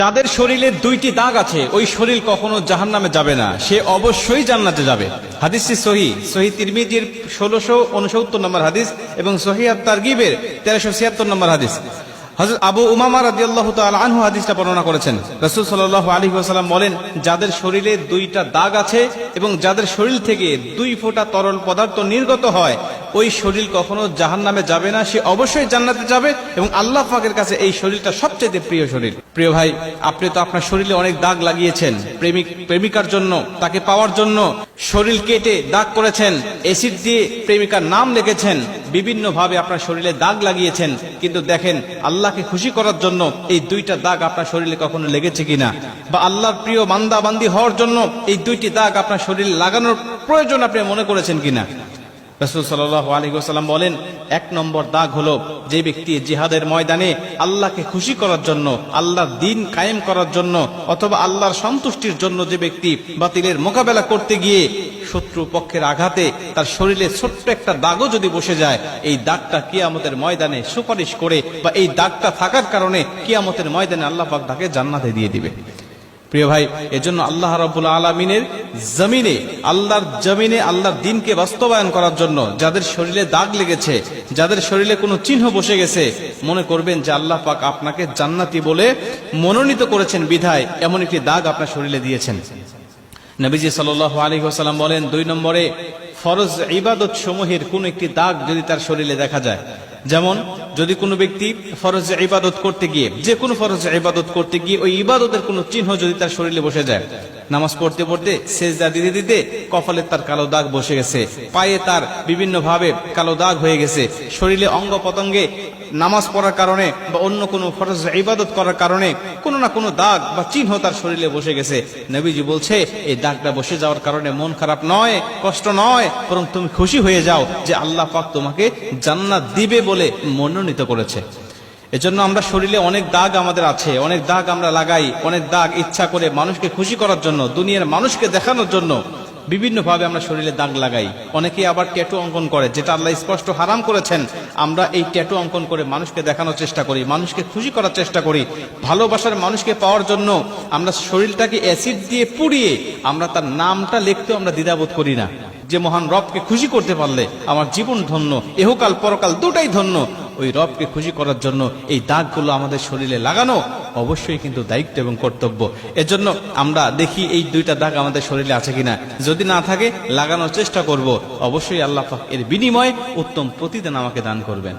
তাদের শরীরে দুইটি দাগ আছে, ওই শরীর কখনো জাহান্নামে যাবে না, সে অবশ্যই জান্নাতে যাবে। হাদিসটি সহিহ তিরমিজির 1669 নম্বর হাদিস এবং সহিহ আত-তারগিবের 1376 নম্বর হাদিস। হযরত আবু উমামা রাদিয়াল্লাহু তাআলা আনহু হাদিসটা বর্ণনা করেছেন। রাসূল সাল্লাল্লাহু আলাইহি ওয়াসাল্লাম বলেন, যাদের শরীরে দুইটা দাগ আছে এবং যাদের শরীর থেকে 2 ফোঁটা তরল পদার্থ নির্গত হয়, ওই শরীর কখনো জাহান্নামে যাবে না, সে অবশ্যই জান্নাতে যাবে এবং আল্লাহ পাকের কাছে এই শরীরটা সবচেয়ে প্রিয় শরীর। প্রিয় ভাই, আপনি তো আপনার শরীরে অনেক দাগ লাগিয়েছেন, প্রেমিকার জন্য, তাকে পাওয়ার জন্য শরীর কেটে দাগ করেছেন, অ্যাসিড দিয়ে প্রেমিকার নাম লিখেছেন, বিভিন্ন ভাবে আপনার শরীরে দাগ লাগিয়েছেন, কিন্তু দেখেন আল্লাহকে খুশি করার জন্য এই দুইটা দাগ আপনার শরীরে কখনো লেগেছে কিনা, বা আল্লাহর প্রিয় বান্দা বান্দি হওয়ার জন্য এই দুইটি দাগ আপনার শরীরে লাগানোর প্রয়োজন আপনি মনে করেছেন কিনা। রাসূল সাল্লাল্লাহু আলাইহি ওয়াসাল্লাম বলেন, 1 নম্বর দাগ হলো যে ব্যক্তি জিহাদের ময়দানে আল্লাহকে খুশি করার জন্য, আল্লাহর দ্বীন কায়েম করার জন্য অথবা আল্লাহর সন্তুষ্টির জন্য যে ব্যক্তি বাতিলের মোকাবেলা করতে গিয়ে শত্রু পক্ষের আঘাতে তার শরীরে ছোট্ট একটা দাগও যদি বসে যায়, এই দাগটা কিয়ামতের ময়দানে সুপারিশ করে, বা এই দাগটা থাকার কারণে কিয়ামতের ময়দানে আল্লাহ পাক তাকে জান্নাতে দিয়ে দিবে। প্রিয় ভাই, এজন্য আল্লাহ রাব্বুল আলামিনের জমিনে, আল্লাহর জমিনে আল্লাহর দ্বীনকে বাস্তবায়ন করার জন্য যাদের শরীরে দাগ লেগেছে, যাদের শরীরে কোনো চিহ্ন বসে গেছে, মনে করবেন যে আল্লাহ পাক আপনাকে জান্নাতি বলে মনোনীত করেছেন, বিধায় এমন একটি দাগ আপনার শরীরে দিয়েছেন। নবীজি সাল্লাল্লাহু আলাইহি ওয়াসাল্লাম বলেন, 2 নম্বরে ফরজ ইবাদত সমূহের কোন একটি দাগ যদি তার শরীরে দেখা যায়, যেমন যদি কোনো ব্যক্তি ফরজ ইবাদত করতে গিয়ে, যে কোনো ফরজ ইবাদত করতে গিয়ে ওই ইবাদতের কোনো চিহ্ন যদি তার শরীরে বসে যায়, নামাজ পড়তে পড়তে সেজদা দিতে দিতে কপালে তার কালো দাগ বসে গেছে, পায়ে তার বিভিন্ন ভাবে কালো দাগ হয়ে গেছে, শরীরে অঙ্গ প্রত্যঙ্গে নামাজ পড়ার কারণে বা অন্য কোনো ফরজ ইবাদত করার কারণে কোনো না কোনো দাগ বা চিহ্ন তার শরীরে বসে গেছে, নবীজি বলছে এই দাগটা বসে যাওয়ার কারণে মন খারাপ নয়, কষ্ট নয়, বরং তুমি খুশি হয়ে যাও যে আল্লাহ পাক তোমাকে জান্নাত দিবে বলে মনোনীত করেছে। এজন্য আমরা শরীরে অনেক দাগ আমাদের আছে, অনেক দাগ আমরা লাগাই, অনেক দাগ ইচ্ছা করে মানুষকে খুশি করার জন্য, দুনিয়ার মানুষকে দেখানোর জন্য বিভিন্ন ভাবে আমরা শরীরে দাগ লাগাই। অনেকেই আবার ট্যাটু অঙ্কন করে, যেটা আল্লাহ স্পষ্ট হারাম করেছেন। আমরা এই ট্যাটু অঙ্কন করে মানুষকে দেখানোর চেষ্টা করি, মানুষকে খুশি করার চেষ্টা করি, ভালোবাসার মানুষকে পাওয়ার জন্য আমরা শরীরটাকে অ্যাসিড দিয়ে পুড়িয়ে আমরা তার নামটা লিখতেও আমরা দ্বিধাবোধ করি না। যে মহান রবকে খুশি করতে পারলে আমার জীবন ধন্য, ইহকাল পরকাল দুটাই ধন্য, ওই রবকে খুশি করার জন্য এই দাগগুলো আমাদের শরীরে লাগানো অবশ্যই কিন্তু দায়িত্ব এবং কর্তব্য। এজন্য আমরা দেখি এই 2টা দাগ আমাদের শরীরে আছে কিনা, যদি না থাকে লাগানোর চেষ্টা করব, অবশ্যই আল্লাহ পাক এর বিনিময়ে উত্তম প্রতিদান আমাকে দান করবেন।